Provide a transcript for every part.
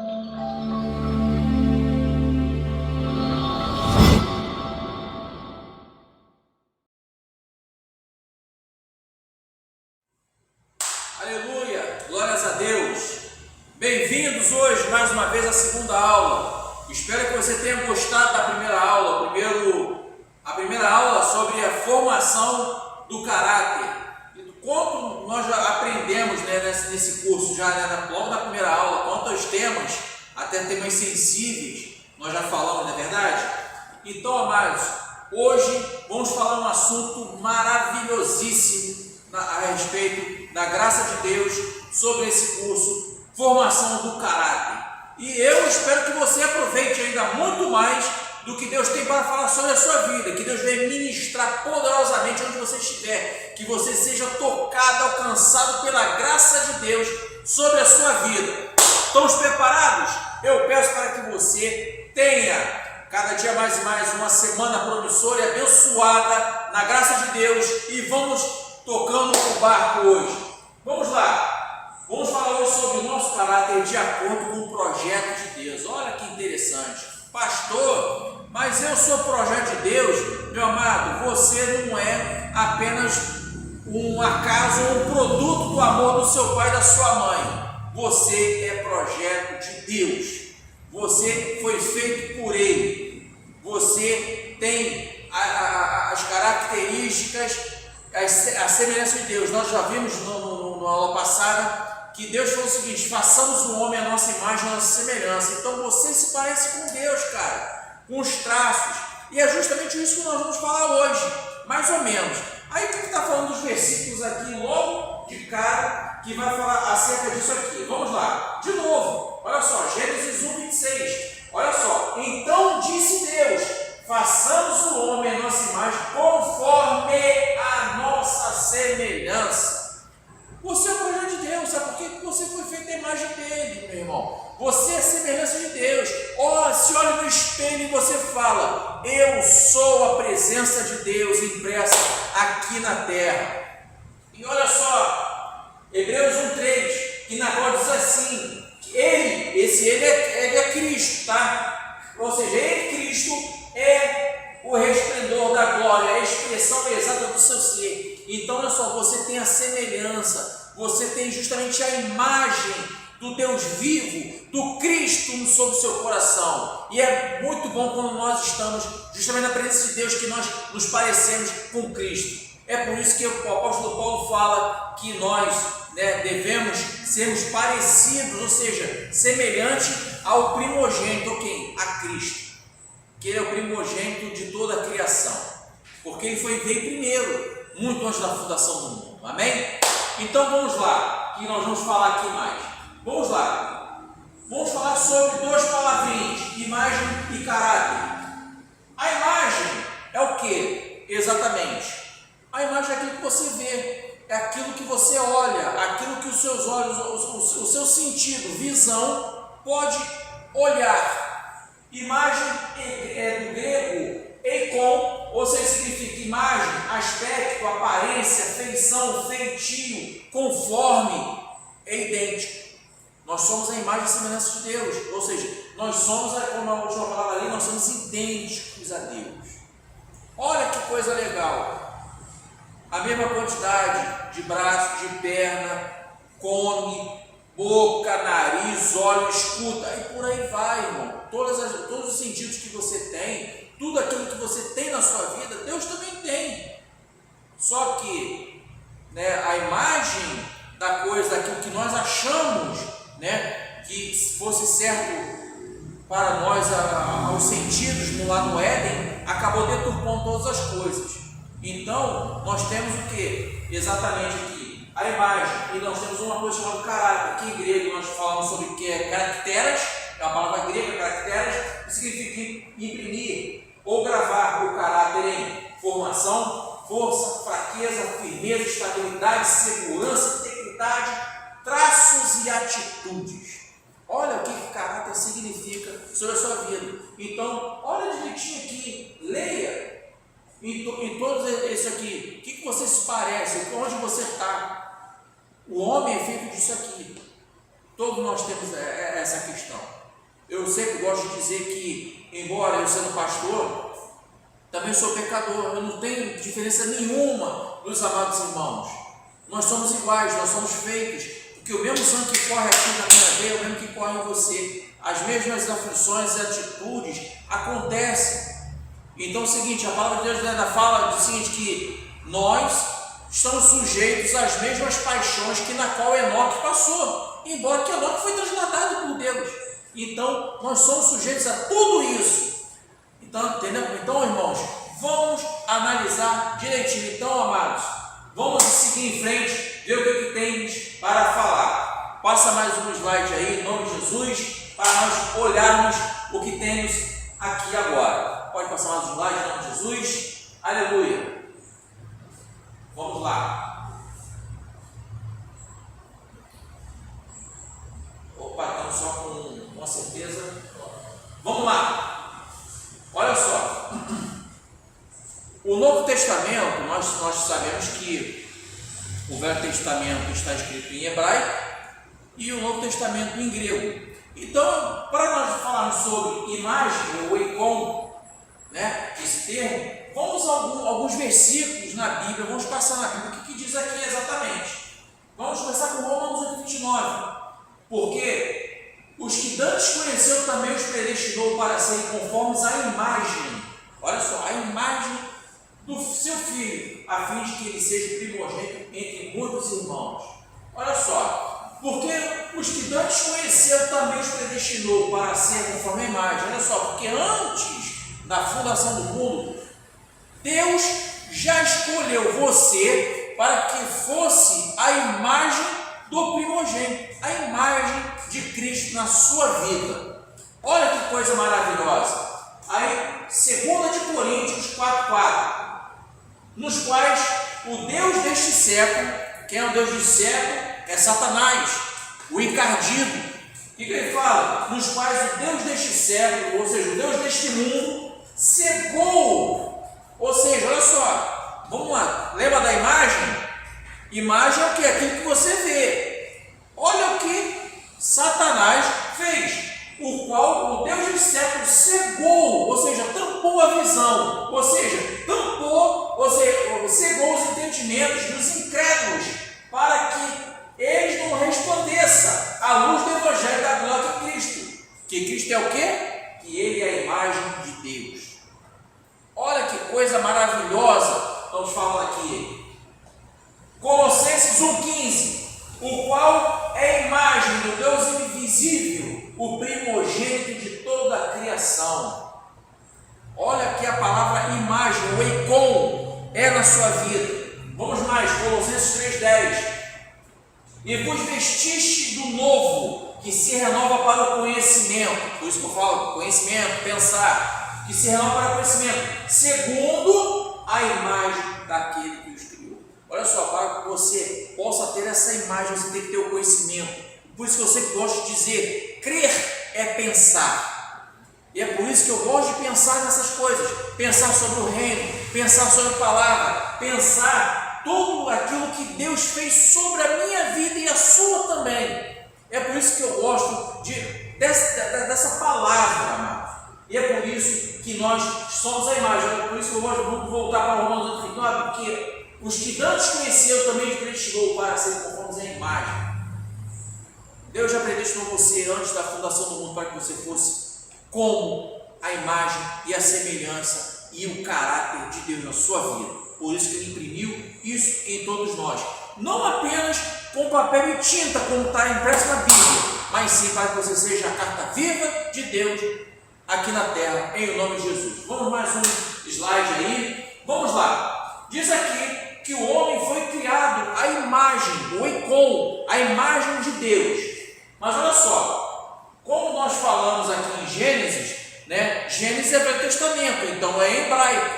Aleluia, glórias a Deus. Bem-vindos hoje mais uma vez à segunda aula. Espero que você tenha gostado da primeira aula. A primeira aula sobre a formação do caráter. Quanto nós já aprendemos, nesse curso, logo na primeira aula, quantos temas, até temas sensíveis, nós já falamos, não é verdade? Então, amados, hoje vamos falar um assunto maravilhosíssimo a respeito da graça de Deus sobre esse curso, formação do caráter. E eu espero que você aproveite ainda muito mais do que Deus tem para falar sobre a sua vida, que Deus venha ministrar poderosamente onde você estiver, que você seja tocado, alcançado pela graça de Deus sobre a sua vida. Estamos preparados? Eu peço para que você tenha cada dia mais e mais uma semana promissora e abençoada na graça de Deus, e vamos tocando o barco hoje. Vamos lá, vamos falar hoje sobre o nosso caráter de acordo com o projeto de Deus. Olha que interessante, pastor, mas eu sou projeto de Deus. Meu amado, você não é apenas um acaso ou um produto do amor do seu pai e da sua mãe. Você é projeto de Deus, você foi feito por Ele, você tem as características, a semelhança de Deus. Nós já vimos na aula passada que Deus falou o seguinte: façamos o homem à nossa imagem, à nossa semelhança. Então você se parece com Deus, cara, com os traços, e é justamente isso que nós vamos falar hoje, mais ou menos. Aí o que está falando dos versículos aqui logo de cara, que vai falar acerca disso aqui? Vamos lá, de novo, olha só, Gênesis 1:26, olha só: então disse Deus, façamos o homem à nossa imagem, conforme a nossa semelhança. Você é o projeto de Deus, sabe por quê? Você foi feito à imagem dele, meu irmão. Você é a semelhança de Deus. Se olha no espelho e você fala: eu sou a presença de Deus impressa aqui na terra. E olha só, Hebreus 1:3, que na qual diz assim, que ele é Cristo, tá? Ou seja, ele, Cristo, é o resplendor da glória, a expressão exata do seu ser. Então, olha só, você tem a semelhança, você tem justamente a imagem do Deus vivo, do Cristo sobre o seu coração. E é muito bom quando nós estamos justamente na presença de Deus, que nós nos parecemos com Cristo. É por isso que o apóstolo Paulo fala que nós devemos sermos parecidos, ou seja, semelhante ao primogênito, quem? A Cristo, que ele é o primogênito de toda a criação, porque ele veio primeiro, muito antes da fundação do mundo. Amém? Então vamos lá, que nós vamos falar aqui mais. Vamos lá, vamos falar sobre duas palavrinhas: imagem e caráter. A imagem é o que? Exatamente, a imagem é aquilo que você vê, é aquilo que você olha, aquilo que os seus olhos, o seu sentido, visão, pode olhar. Imagem é do grego eikon, ou seja, significa imagem, aspecto, aparência, feição, feitio, conforme, é idêntico. Nós somos a imagem e semelhança de Deus, ou seja, nós somos, como a última palavra ali, nós somos idênticos a Deus. Olha que coisa legal, a mesma quantidade de braço, de perna, come, boca, nariz, olho, escuta, e por aí vai, irmão. Todos os sentidos que você tem, tudo aquilo que você tem na sua vida, Deus também tem. Só que a imagem da coisa, daquilo que nós achamos que fosse certo para nós, aos sentidos lá no Éden, acabou deturpando todas as coisas. Então nós temos o que? Exatamente aqui, a imagem, e nós temos uma coisa chamada caráter, que em grego nós falamos sobre o que é caracteres, é a palavra grega caracteres, que significa imprimir ou gravar o caráter em formação, força, fraqueza, firmeza, estabilidade, segurança, integridade, traços e atitudes. Olha o que caráter significa sobre a sua vida. Então, olha direitinho aqui, leia em todos isso aqui. O que você se parece? Onde você está? O homem é feito disso aqui. Todos nós temos essa questão. Eu sempre gosto de dizer que, embora eu sendo pastor, também sou pecador. Eu não tenho diferença nenhuma dos amados irmãos. Nós somos iguais, nós somos feitos, porque o mesmo sangue que corre aqui na minha veia é o mesmo que corre em você. As mesmas aflições e atitudes acontecem. Então é o seguinte, a palavra de Deus ainda fala do seguinte, que nós estamos sujeitos às mesmas paixões que na qual Enoque passou, embora que Enoque foi transladado por Deus. Então nós somos sujeitos a tudo isso. Então, entendeu? Então, irmãos, vamos analisar direitinho. Então, amados, vamos seguir em frente, ver o que temos para falar. Passa mais um slide aí, em nome de Jesus, para nós olharmos o que temos aqui agora. Pode passar mais um slide, em nome de Jesus. Aleluia. Vamos lá. Opa, estamos só com uma certeza. Vamos lá. Olha só. O Novo Testamento, nós sabemos que o Velho Testamento está escrito em hebraico e o Novo Testamento em grego. Então, para nós falarmos sobre imagem ou icon, né, esse termo, vamos a alguns versículos na Bíblia, vamos passar na Bíblia, o que diz aqui exatamente. Vamos começar com Romanos 8:29, porque os que dantes conheceu também os predestinou para serem conformes à imagem, olha só, a imagem do seu filho, a fim de que ele seja primogênito entre muitos irmãos. Olha só, porque os que dantes conheceu também os predestinou para ser conforme a imagem. Olha só, porque antes da fundação do mundo, Deus já escolheu você para que fosse a imagem do primogênito, a imagem de Cristo na sua vida. Olha que coisa maravilhosa. Aí, 2 de Coríntios 4:4, nos quais o Deus deste século, quem é o Deus deste século? É Satanás, o encardido. O que ele fala? Nos quais o Deus deste século, ou seja, o Deus deste mundo, cegou. Ou seja, olha só, vamos lá, lembra da imagem? Imagem é o que? Aquilo que você vê. Olha o que Satanás fez, o qual o Deus deste século cegou, ou seja, tampou a visão, ou seja, cegou os entendimentos dos incrédulos, para que eles não resplandeçam à luz do Evangelho da glória de Cristo. Que Cristo é o quê? Que Ele é a imagem de Deus. Olha que coisa maravilhosa estamos falando aqui. Colossenses 1,15, o qual é a imagem do Deus invisível, o primogênito de toda a criação. Olha aqui a palavra imagem, o icon, é na sua vida. Vamos mais, Colossenses 3,10. E vos vestistes do novo, que se renova para o conhecimento. Por isso que eu falo, conhecimento, pensar, que se renova para o conhecimento, segundo a imagem daquele que os criou. Olha só, para que você possa ter essa imagem, você tem que ter o conhecimento. Por isso que eu sempre gosto de dizer, crer é pensar. E é por isso que eu gosto de pensar nessas coisas, pensar sobre o reino, pensar sobre a palavra, pensar tudo aquilo que Deus fez sobre a minha vida e a sua também. É por isso que eu gosto dessa palavra, amado. E é por isso que nós somos a imagem. É por isso que eu gosto de voltar para Romanos 8:9, porque os que dantes conheceu também os predestinou para serem conformes à imagem. Deus já predestinou você antes da fundação do mundo para que você fosse como a imagem e a semelhança e o caráter de Deus na sua vida. Por isso que Ele imprimiu isso em todos nós. Não apenas com papel e tinta, como está impresso na Bíblia, mas sim para que você seja a carta viva de Deus aqui na terra, em nome de Jesus. Vamos mais um slide aí. Vamos lá. Diz aqui que o homem foi criado à imagem, o icon, a imagem de Deus. Mas olha só, como nós falamos aqui em Gênesis, né? Gênesis é Velho Testamento, então é em hebraico.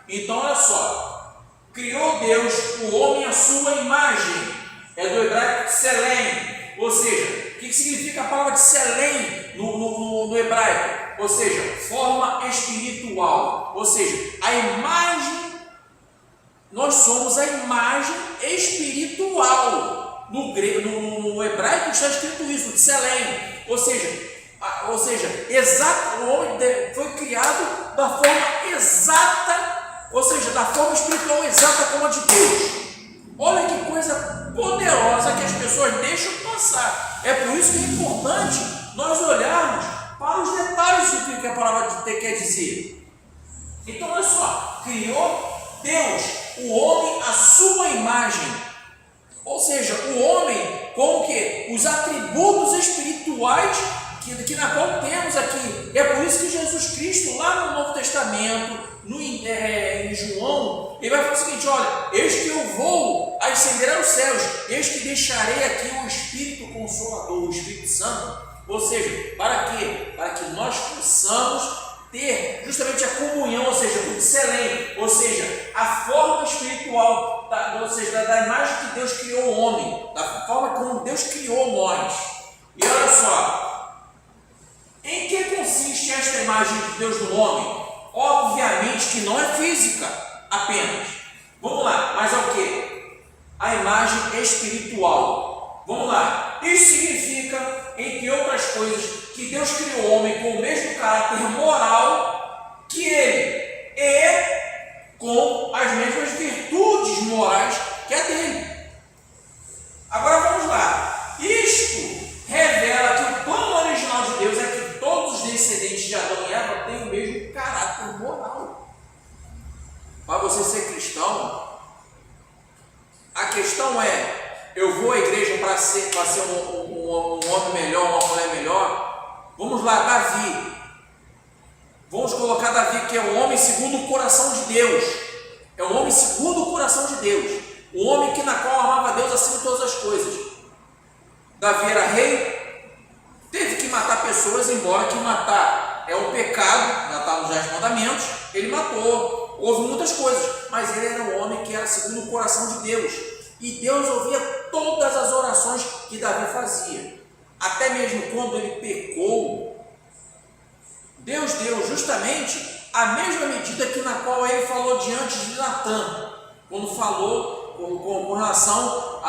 Então olha só, criou Deus o homem à sua imagem, é do hebraico Selem, ou seja, o que significa a palavra de Selem no hebraico? Ou seja, forma espiritual, ou seja, a imagem, nós somos a imagem espiritual. No hebraico está escrito isso, de Selem, ou seja, ou seja, exato, o homem foi criado da forma exata, ou seja, da forma espiritual exata como a de Deus. Olha que coisa poderosa que as pessoas deixam passar. É por isso que é importante nós olharmos para os detalhes do que a palavra de Deus quer dizer. Então, olha só, criou Deus, o homem, à sua imagem. Ou seja, o homem com o que? Os atributos espirituais que na qual temos aqui. É por isso que Jesus Cristo, lá no Novo Testamento, em João, ele vai falar o seguinte: olha, eis que eu vou ascender aos céus, eis que deixarei aqui o Espírito Consolador, o Espírito Santo. Ou seja, para quê? Para que nós possamos ter justamente a comunhão, ou seja, o Tselem, ou seja, a forma espiritual, ou seja, da imagem que Deus criou o homem, da forma como Deus criou nós. E olha só, em que consiste esta imagem de Deus no homem? Obviamente que não é física apenas. Vamos lá, mas é o que? A imagem espiritual. Vamos lá. Isso significa, entre outras coisas, que Deus criou o homem com o mesmo caráter moral que ele, e com as mesmas virtudes morais que a dele. Agora vamos lá. Isto revela que o plano original de Deus é que todos os descendentes de Adão e Eva têm o mesmo caráter moral. Para você ser cristão, a questão é: eu vou à igreja para ser um homem melhor, uma mulher melhor? Vamos lá, Davi. Vamos colocar Davi, que é um homem segundo o coração de Deus. É um homem segundo o coração de Deus. O homem que na qual amava Deus acima de todas as coisas. Davi era rei, teve que matar pessoas, embora que matar é um pecado, matar nos 10 mandamentos, ele matou. Houve muitas coisas, mas ele era um homem que era segundo o coração de Deus. E Deus ouvia todas as orações que Davi fazia. Até mesmo quando ele pecou, Deus deu justamente a mesma medida que na qual ele falou diante de Natã, quando falou com relação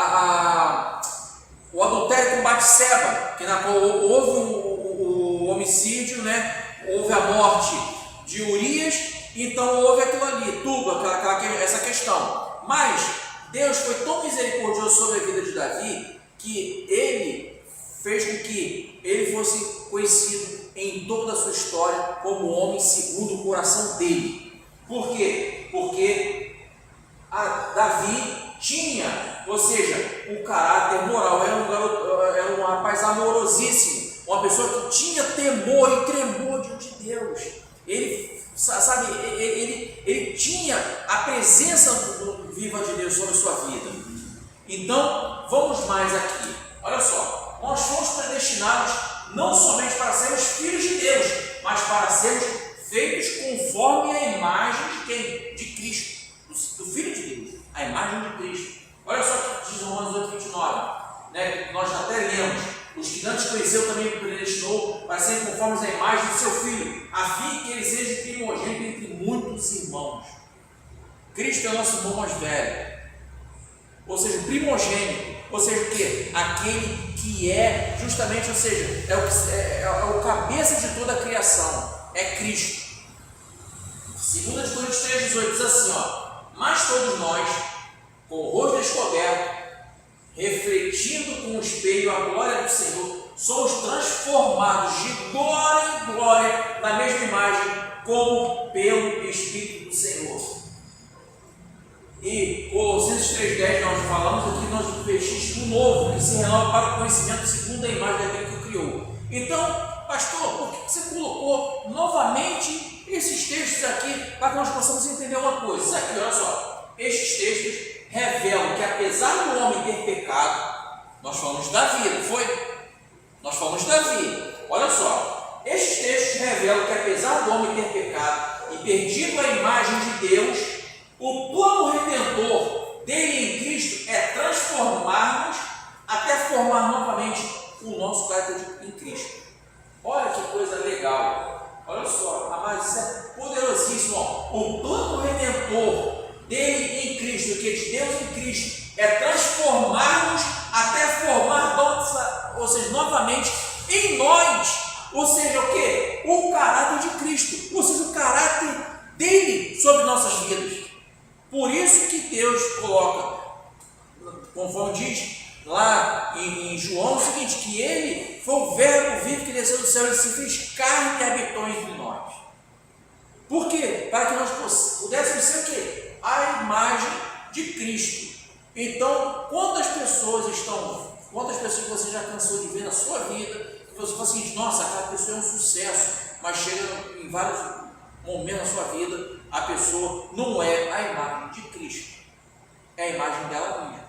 o adultério com Batseba, que na qual houve o homicídio, né? Houve a morte de Urias, então houve aquilo ali, tudo, essa questão. Mas Deus foi tão misericordioso sobre a vida de Davi, que ele fez com que ele fosse conhecido em toda a sua história como homem segundo o coração dele. Por quê? Porque Davi tinha, ou seja, um caráter moral, era um rapaz amorosíssimo, uma pessoa que tinha temor e tremor diante de Deus. Ele, sabe, ele tinha a presença viva de Deus sobre a sua vida. Então, vamos mais aqui. Olha só, nós fomos predestinados não somente para sermos filhos de Deus, mas para sermos feitos conforme a imagem de quem? De Cristo, do Filho de Deus, a imagem de Cristo. Olha só o que diz Romanos 8:29, né? Nós já até lemos: os que antes conheceu também predestinou para serem conformes à imagem do seu Filho, a fim que ele seja primogênito entre muitos irmãos. Cristo é o nosso irmão mais velho, ou seja, primogênito, ou seja, o quê? Aquele que é justamente, ou seja, é o cabeça de toda a criação, é Cristo. 2 Coríntios 3:18 diz assim, ó: mas todos nós, com o rosto descoberto, refletindo com o espelho a glória do Senhor, somos transformados de glória em glória na mesma imagem, como pelo Espírito do Senhor. E Colossenses 3:10 nós falamos aqui, nós vestimos do novo, que se renova para o conhecimento segundo a imagem daquele que o criou. Então, pastor, por que você colocou novamente esses textos aqui para que nós possamos entender uma coisa? Isso aqui, olha só, estes textos revelam que apesar do homem ter pecado, nós falamos de Davi, não foi? Nós falamos de Davi. Olha só, estes textos revelam que apesar do homem ter pecado e perdido a imagem de Deus, o plano redentor dele em Cristo é transformar-nos até formar novamente o nosso caráter em Cristo. Olha que coisa legal. Olha só, amados, isso é poderosíssimo. Ó. O plano redentor dele em Cristo, que é de Deus em Cristo, é transformar-nos até formar, ou seja, novamente em nós ou seja, o quê? O caráter de Cristo, ou seja, o caráter dele sobre nossas vidas. Por isso que Deus coloca, conforme diz lá em João, o seguinte, que ele foi o verbo vivo que desceu do céu, ele se fez carne e habitou entre nós. Por quê? Para que nós pudéssemos ser o quê? A imagem de Cristo. Então, quantas pessoas você já cansou de ver na sua vida, que você fala assim, nossa, aquela pessoa é um sucesso, mas chega em vários momentos da sua vida, a pessoa não é a imagem de Cristo, é a imagem dela mesma.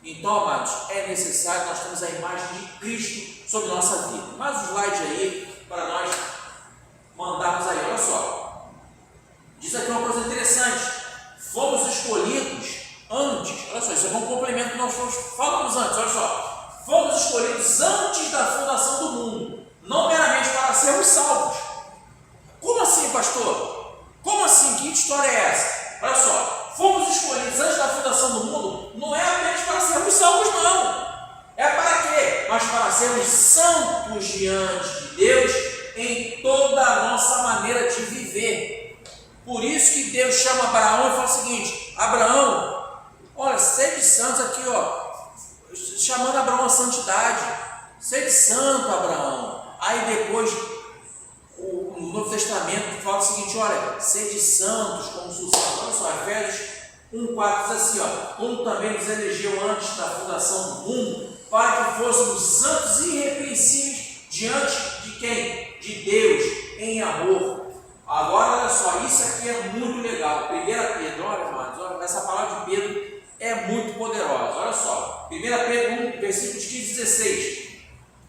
Então, amados, é necessário nós termos a imagem de Cristo sobre nossa vida. Mais um slide aí, para nós mandarmos aí, olha só. Diz aqui uma coisa interessante, fomos escolhidos antes, olha só, isso é um complemento que nós falamos antes, olha só, fomos escolhidos antes da fundação do mundo, não meramente para sermos salvos. Como assim, pastor? Como assim? Que história é essa? Olha só, fomos escolhidos antes da fundação do mundo, não é apenas para sermos salvos, não. É para quê? Mas para sermos santos diante de Deus em toda a nossa maneira de viver. Por isso que Deus chama Abraão e fala o seguinte, Abraão, olha, sede santos aqui, ó, chamando Abraão à santidade, sede santo, Abraão. Aí depois, no Novo Testamento fala o seguinte, olha, sede santos como sou santo. Olha só, Efésios 1,4 diz assim, ó, como também nos elegeu antes da fundação do mundo, para que fôssemos santos e irrepreensíveis diante de quem? De Deus, em amor. Agora, olha só, isso aqui é muito legal. 1 Pedro, olha, irmãos, olha, essa palavra de Pedro é muito poderosa. Olha só, 1 Pedro 1, versículos 15 e 16.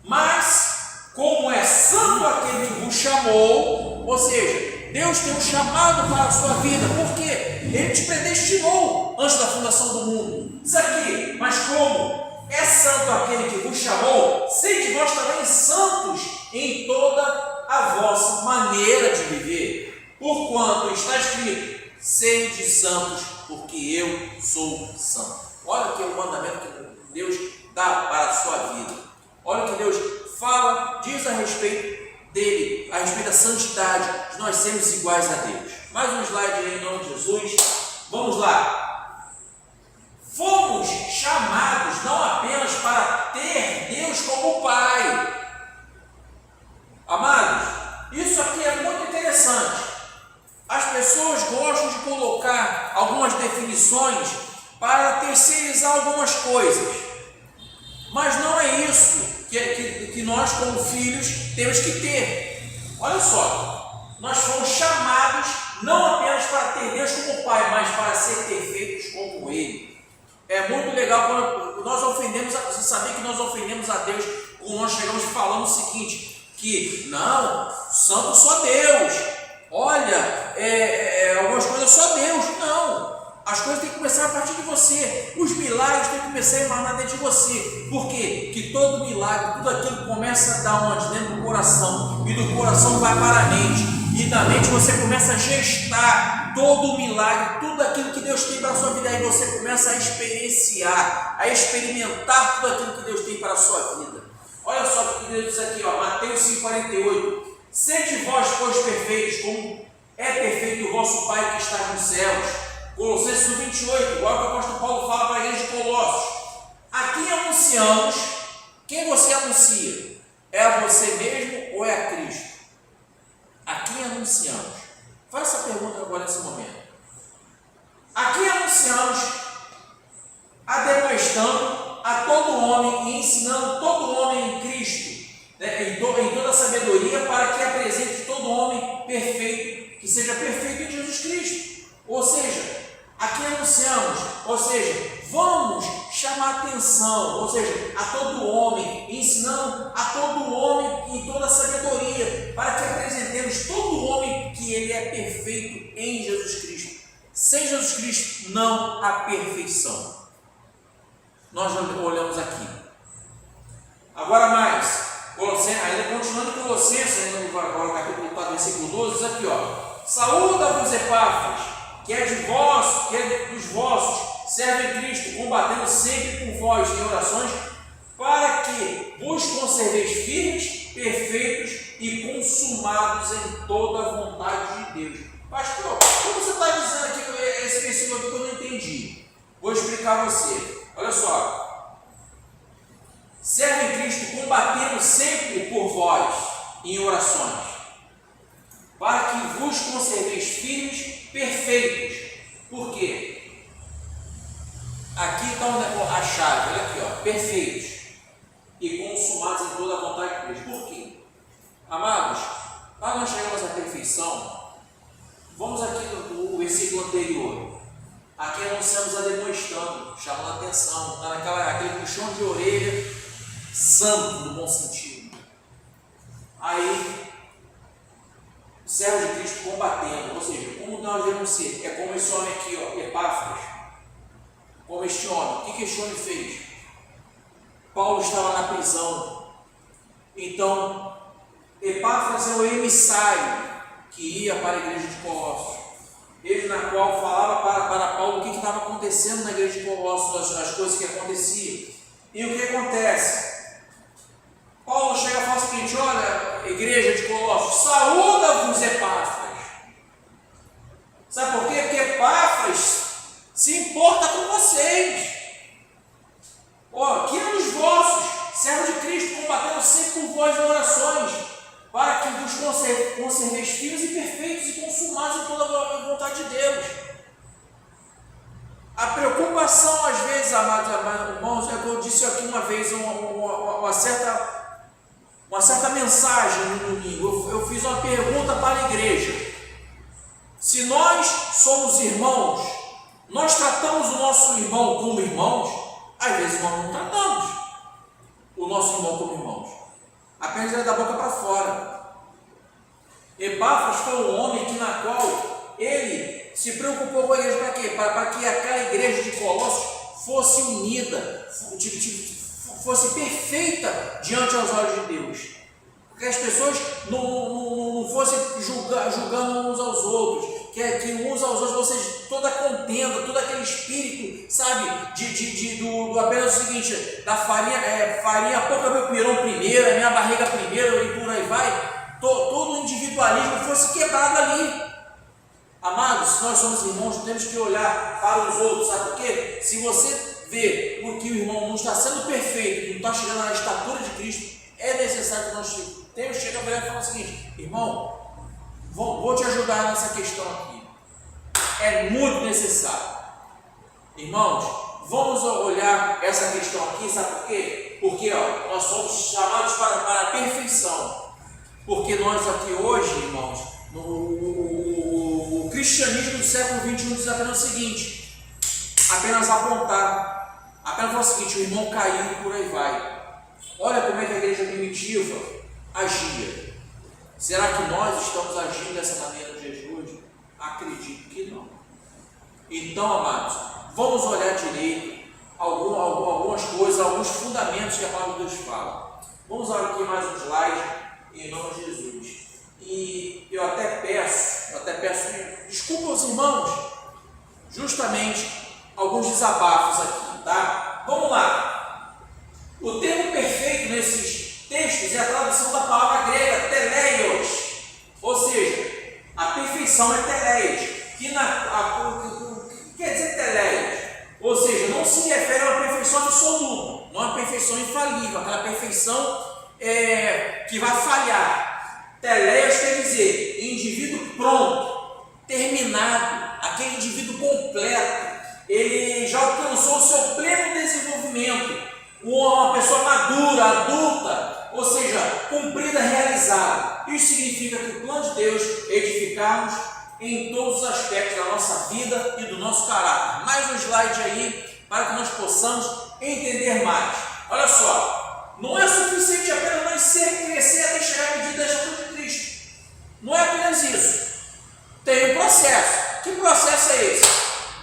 Mas, como é santo aquele que vos chamou, ou seja, Deus tem um chamado para a sua vida, porque Ele te predestinou antes da fundação do mundo. Isso aqui, mas como é santo aquele que vos chamou, sede vós também santos em toda a vossa maneira de viver, porquanto está escrito, sede santos, porque eu sou santo. Olha que é o mandamento que Deus dá para a sua vida. Olha o que Deus fala, diz a respeito dele, a respeito da santidade, de nós sermos iguais a Deus. Mais um slide aí em nome de Jesus. Vamos lá. Fomos chamados não apenas para ter Deus como Pai. Amados, isso aqui é muito interessante. As pessoas gostam de colocar algumas definições para terceirizar algumas coisas, mas não é isso que nós, como filhos, temos que ter. Olha só, nós fomos chamados não apenas para ter Deus como Pai, mas para ser perfeitos como Ele. É muito legal quando nós ofendemos, você sabia que nós ofendemos a Deus quando nós chegamos falando o seguinte, que não, santo só Deus, olha, algumas coisas só Deus. Não, as coisas têm que começar a partir de você, os milagres têm que começar a emanar dentro de você. Por quê? Que todo milagre, tudo aquilo começa a dar onde? Dentro do coração, e do coração vai para a mente, e da mente você começa a gestar todo o milagre, tudo aquilo que Deus tem para a sua vida, aí você começa a experienciar, a experimentar tudo aquilo que Deus tem para a sua vida. Olha só o que Deus diz aqui, ó, Mateus 5,48. Sede vós, pois, perfeitos, como é perfeito o vosso Pai que está nos céus. Colossenses 28, igual que o apóstolo Paulo fala para a igreja de Colossos. Aqui anunciamos, quem você anuncia? É a você mesmo ou é a Cristo? A quem anunciamos? Faz essa pergunta agora nesse momento. A quem anunciamos, ademoestando a todo homem e ensinando todo homem em Cristo, né, em toda a sabedoria, para que apresente todo homem perfeito, que seja perfeito em Jesus Cristo. Ou seja, aqui anunciamos, ou seja, vamos chamar atenção, ou seja, a todo homem, ensinando a todo homem em toda a sabedoria, para que apresentemos todo homem que ele é perfeito em Jesus Cristo. Sem Jesus Cristo não há perfeição. Nós olhamos aqui. Agora mais, ainda continuando em Colossenses, agora capítulo 4, versículo 12, diz aqui, ó, saúda-vos, Epáfras, que é dos vossos, serve em Cristo, combatendo sempre com vós em orações, para que vos conserveis firmes, perfeitos, e consumados em toda a vontade de Deus. Pastor, como você está dizendo aqui esse versículo aqui que eu não entendi? Vou explicar a você. Olha só. Servo em Cristo, combatendo sempre por vós em orações, para que vos conserveis firmes, perfeitos. Por quê? Aqui está a chave, olha aqui, ó, perfeitos e consumados em toda a vontade de Deus. Por quê? Amados, para nós chegarmos à perfeição, vamos aqui no versículo anterior. Aqui anunciamos a demonstrando, chamando a atenção, está aquele puxão de orelha santo, no bom sentido. Aí, o servo de Cristo combatendo, ou seja, como nós devemos ser, é como esse homem aqui, ó, Epáfras, como este homem. O que este homem fez? Paulo estava na prisão, então Epáfras é o emissário que ia para a igreja de Colossos, ele na qual falava para Paulo o que estava acontecendo na igreja de Colossos, as coisas que aconteciam. E o que acontece? Paulo chega e fala o seguinte: olha, igreja de Colossos, saúda-vos Epáfras. Sabe por quê? Porque Epáfras se importa com vocês. Aqui é dos vossos, servo de Cristo, combatendo sempre por vós em orações, para que vos conserveis firmes e perfeitos e consumados em toda a vontade de Deus. A preocupação, às vezes, amados irmãos, é que eu disse aqui uma vez, uma certa mensagem no domingo. Eu fiz uma pergunta para a igreja: se nós somos irmãos, nós tratamos o nosso irmão como irmãos? Às vezes nós não tratamos o nosso irmão como irmãos, apenas ele da boca para fora. Epáfras foi um homem na qual ele se preocupou com a igreja para quê? Para que aquela igreja de Colossos fosse unida, fosse perfeita diante aos olhos de Deus, que as pessoas não fossem julgando uns aos outros, que uns aos outros, ou seja, toda a contenda, todo aquele espírito, sabe, do apenas o seguinte, da farinha pouca meu pirão primeiro, a minha barriga primeiro e por aí vai, todo o individualismo fosse quebrado ali. Amados, se nós somos irmãos, temos que olhar para os outros, sabe por quê? Se você vê porque o irmão não está sendo perfeito, não está chegando na estatura de Cristo, é necessário que nós temos que chegar para ele e falar o seguinte: irmão, vou te ajudar nessa questão aqui, é muito necessário. Irmãos, vamos olhar essa questão aqui, sabe por quê? Porque nós somos chamados para a perfeição, porque nós aqui hoje, irmãos, o cristianismo do século XXI diz apenas o seguinte, apenas apontar, apenas falar o seguinte: o irmão caiu e por aí vai. Olha como é que a igreja primitiva agia. Será que nós estamos agindo dessa maneira nos dias de hoje? Acredito que não. Então, amados, vamos olhar direito algumas coisas, alguns fundamentos que a palavra de Deus fala. Vamos olhar aqui mais um slide, em nome de Jesus. E eu até peço, desculpa aos irmãos, justamente alguns desabafos aqui, tá? Vamos lá. O termo perfeito nesses textos é a tradução da palavra grega teleios, ou seja, a perfeição é teleios, que quer dizer teleios, ou seja, não se refere a uma perfeição absoluta, não a uma perfeição infalível, aquela perfeição que vai falhar. Teleios quer dizer indivíduo pronto, terminado, aquele indivíduo completo, ele já alcançou o seu pleno desenvolvimento, uma pessoa madura, adulta, ou seja, cumprida, realizada. Isso significa que o plano de Deus é edificarmos em todos os aspectos da nossa vida e do nosso caráter. Mais um slide aí para que nós possamos entender mais. Olha só, não é suficiente apenas nós crescer até chegar à medida da estatura de Cristo. Não é apenas isso. Tem um processo. Que processo é esse?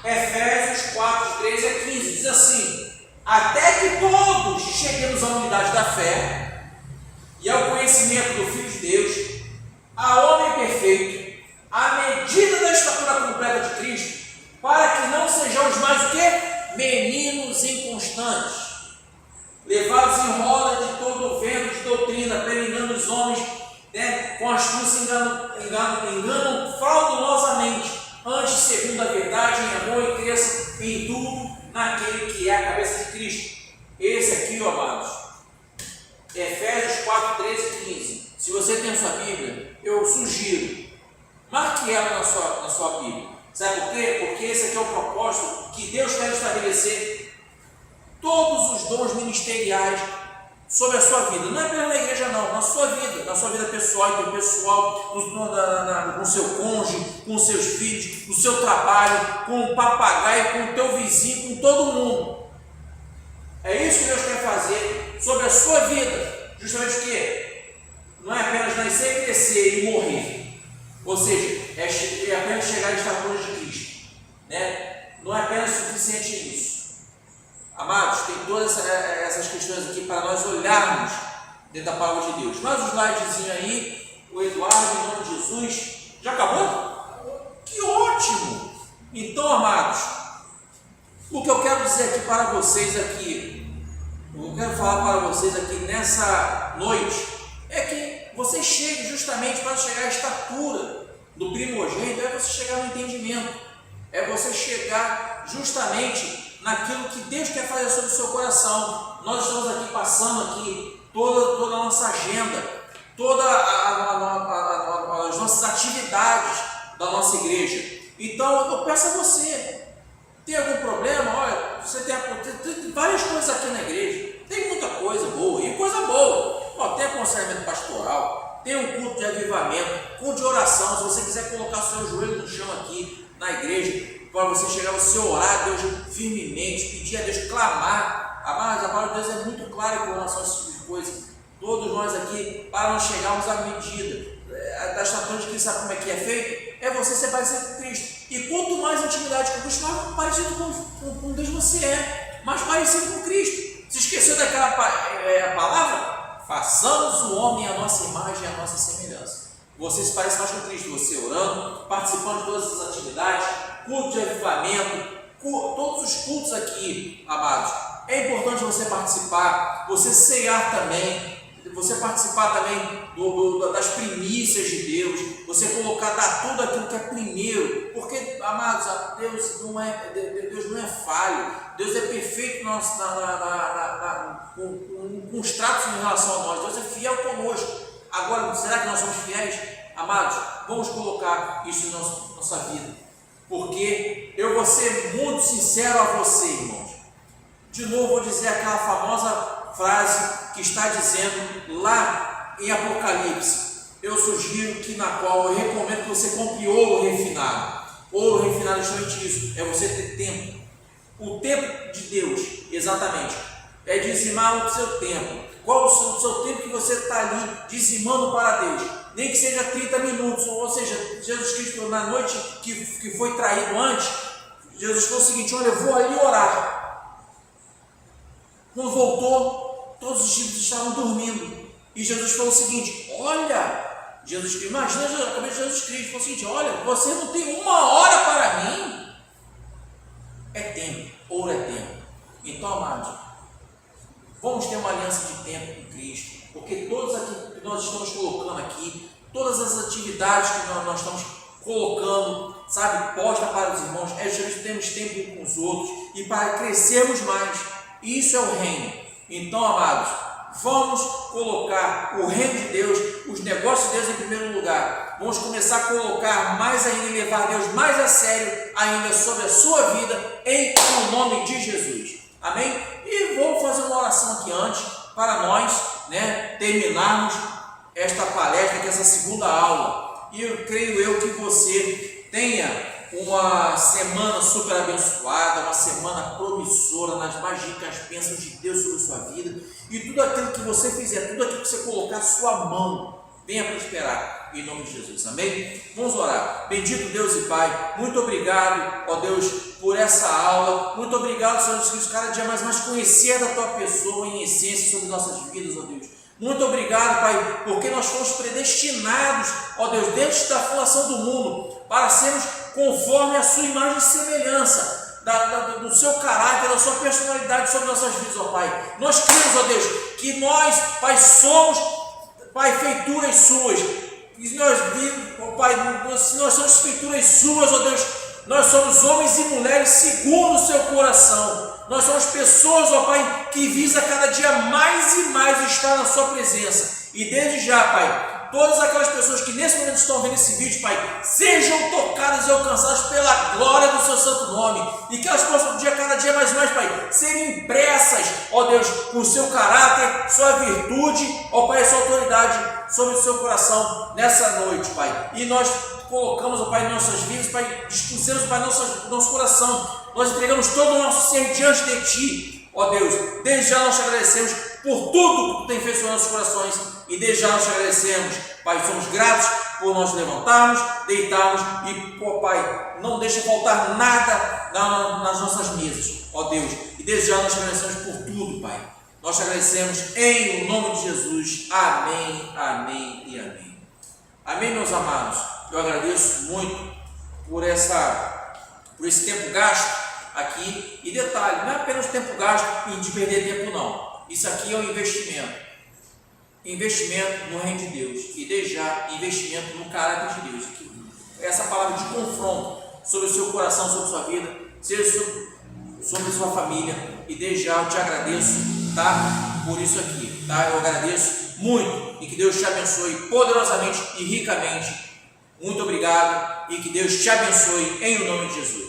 Efésios 4, 13 a 15 diz assim: até que todos cheguemos à unidade da fé e ao conhecimento do Filho de Deus, a homem perfeito, à medida da estatura completa de Cristo, para que não sejamos mais o quê? Meninos inconstantes, levados em roda de todo o vento de doutrina, peregrinando os homens, que nos enganam fraudulosamente, antes segundo a verdade, em amor e cresçam em tudo naquele que é a cabeça de Cristo. Esse aqui, ó, amados, Efésios 4, 13 e 15. Se você tem a sua Bíblia, eu sugiro, marque ela na sua Bíblia. Sabe por quê? Porque esse aqui é o propósito que Deus quer estabelecer todos os dons ministeriais sobre a sua vida. Não é apenas na igreja, não, na sua vida pessoal, interpessoal, com seu cônjuge, com seus filhos, no seu trabalho, com o papagaio, com o teu vizinho, com todo mundo. É isso que Deus quer fazer sobre a sua vida. Justamente o quê? Não é apenas nascer, crescer e morrer. Ou seja, é apenas chegar à estatura de Cristo. Né? Não é apenas suficiente isso. Amados, tem todas essas questões aqui para nós olharmos dentro da palavra de Deus. Mais um slidezinho aí, o Eduardo, em nome de Jesus. Já acabou? Que ótimo! Então, amados, o que eu quero dizer aqui para vocês aqui, eu quero falar para vocês aqui nessa noite, é que você chegue justamente para chegar à estatura do primogênito, é você chegar no entendimento, é você chegar justamente naquilo que Deus quer fazer sobre o seu coração. Nós estamos aqui passando aqui toda a nossa agenda, todas as nossas atividades da nossa igreja. Então eu peço a você, tem algum problema? Olha, você tem várias coisas aqui na igreja, tem muita coisa boa, e coisa boa. Tem aconselhamento pastoral, tem um culto de avivamento, culto de oração. Se você quiser colocar seu joelho no chão aqui na igreja, para você chegar, você orar a Deus firmemente, pedir a Deus, clamar. Mas a palavra de Deus é muito clara com relação a esse tipo de coisa. Todos nós aqui, para nós chegarmos à medida da estatura de Cristo, sabe como é que é feito? É você ser parecido com Cristo. E quanto mais intimidade com Cristo, mais parecido com Deus você é, mais parecido com Cristo. Se esqueceu daquela palavra? Façamos o homem à nossa imagem e à nossa semelhança. Você se parece mais com Cristo, você orando, participando de todas essas atividades, culto de avivamento, todos os cultos aqui, amados. É importante você participar, você cear também, você participar também das primícias de Deus, você dar tudo aquilo que é primeiro, porque, amados, Deus não é falho, Deus é perfeito com os tratos em relação a nós, Deus é fiel conosco. Agora, será que nós somos fiéis? Amados, vamos colocar isso na nossa vida, porque eu vou ser muito sincero a você, irmãos. De novo vou dizer aquela famosa frase que está dizendo lá em Apocalipse. Eu sugiro que na qual eu recomendo que você compre ouro refinado. Ouro refinado é justamente isso, é você ter tempo. O tempo de Deus, exatamente, é dizimar o seu tempo. Qual o seu tempo que você está ali dizimando para Deus? Nem que seja 30 minutos, ou seja, Jesus Cristo na noite que foi traído antes, Jesus falou o seguinte: olha, eu vou ali orar. Quando voltou, todos os discípulos estavam dormindo, e Jesus falou o seguinte: olha, Jesus Cristo, imagina a cabeça de Jesus Cristo, falou o seguinte: olha, você não tem uma hora para mim? É tempo, ouro é tempo. Então, amados, vamos ter uma aliança de tempo com Cristo, porque todos aqui que nós estamos colocando aqui, todas as atividades que nós estamos colocando, sabe, posta para os irmãos, é justamente termos tempo com os outros e para crescermos mais. Isso é o reino. Então, amados, vamos colocar o reino de Deus, os negócios de Deus em primeiro lugar. Vamos começar a colocar mais ainda e levar Deus mais a sério ainda sobre a sua vida, em nome de Jesus. Amém? E vou fazer uma oração aqui antes, para nós, terminarmos esta palestra, que é essa segunda aula. E eu creio que você tenha uma semana super abençoada, uma semana promissora, nas mais ricas bênçãos de Deus sobre a sua vida. E tudo aquilo que você fizer, tudo aquilo que você colocar a sua mão, venha prosperar, em nome de Jesus, amém? Vamos orar. Bendito Deus e Pai, muito obrigado, ó Deus, por essa aula. Muito obrigado, Senhor Jesus Cristo, cada dia mais conhecer da Tua pessoa em essência sobre nossas vidas, ó Deus. Muito obrigado, Pai, porque nós fomos predestinados, ó Deus, desde a fundação do mundo, para sermos conforme a Sua imagem e semelhança, do Seu caráter, da Sua personalidade sobre nossas vidas, ó Pai. Nós cremos, ó Deus, que nós, Pai, somos, Pai, feituras Suas, E nós vimos, ó Pai, nós somos feituras suas, ó Deus, nós somos homens e mulheres segundo o seu coração. Nós somos pessoas, ó Pai, que visa cada dia mais e mais estar na sua presença. E desde já, Pai, todas aquelas pessoas que nesse momento estão vendo esse vídeo, Pai, sejam tocadas e alcançadas pela glória do seu santo nome. E que elas possam cada dia mais, Pai, serem impressas, ó Deus, por seu caráter, sua virtude, ó Pai, sua autoridade sobre o seu coração nessa noite, Pai. E nós colocamos, ó Pai, em nossas vidas, Pai, dispusemos, Pai, nosso coração. Nós entregamos todo o nosso ser diante de Ti, ó Deus. Desde já nós te agradecemos por tudo que Tu tem feito nos nossos corações. E desde já nós te agradecemos, Pai. Somos gratos por nós levantarmos, deitarmos e, ó Pai, não deixa faltar nada nas nossas mesas, ó Deus. E desde já nós te agradecemos por tudo, Pai. Nós te agradecemos em nome de Jesus. Amém, amém e amém. Amém, meus amados. Eu agradeço muito por esse tempo gasto aqui. E detalhe, não é apenas tempo gasto e de perder tempo, não. Isso aqui é um investimento. Investimento no reino de Deus. E desde já, investimento no caráter de Deus. Essa palavra de confronto sobre o seu coração, sobre a sua vida, seja sobre a sua família. E desde já eu te agradeço, tá? Por isso aqui, tá? Eu agradeço muito. E que Deus te abençoe poderosamente e ricamente. Muito obrigado. E que Deus te abençoe em nome de Jesus.